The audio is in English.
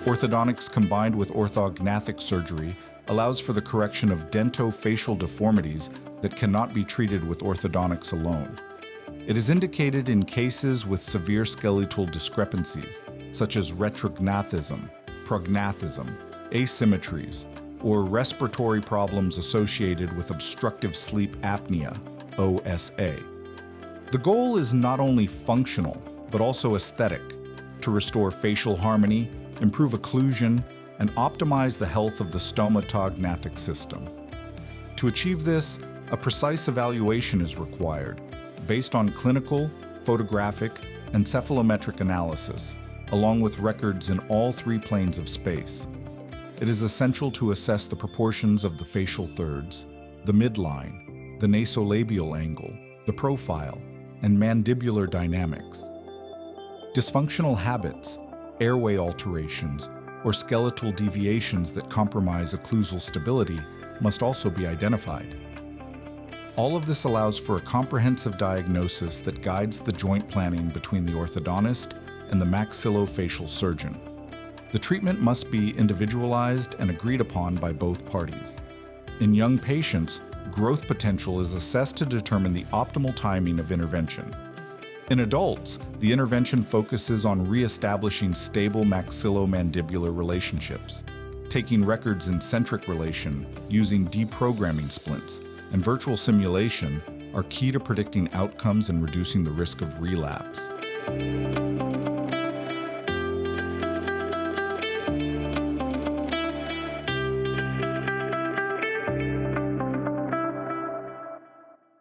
Orthodontics combined with orthognathic surgery allows for the correction of dentofacial deformities that cannot be treated with orthodontics alone. It is indicated in cases with severe skeletal discrepancies, such as retrognathism, prognathism, asymmetries, or respiratory problems associated with obstructive sleep apnea, OSA. The goal is not only functional, but also aesthetic, to restore facial harmony, improve occlusion, and optimize the health of the stomatognathic system. To achieve this, a precise evaluation is required, based on clinical, photographic, and cephalometric analysis, along with records in all three planes of space. It is essential to assess the proportions of the facial thirds, the midline, the nasolabial angle, the profile, and mandibular dynamics. Dysfunctional habits, airway alterations, or skeletal deviations that compromise occlusal stability must also be identified. All of this allows for a comprehensive diagnosis that guides the joint planning between the orthodontist and the maxillofacial surgeon. The treatment must be individualized and agreed upon by both parties. In young patients, growth potential is assessed to determine the optimal timing of intervention. In adults, the intervention focuses on re-establishing stable maxillomandibular relationships. Taking records in centric relation, using deprogramming splints, and virtual simulation are key to predicting outcomes and reducing the risk of relapse.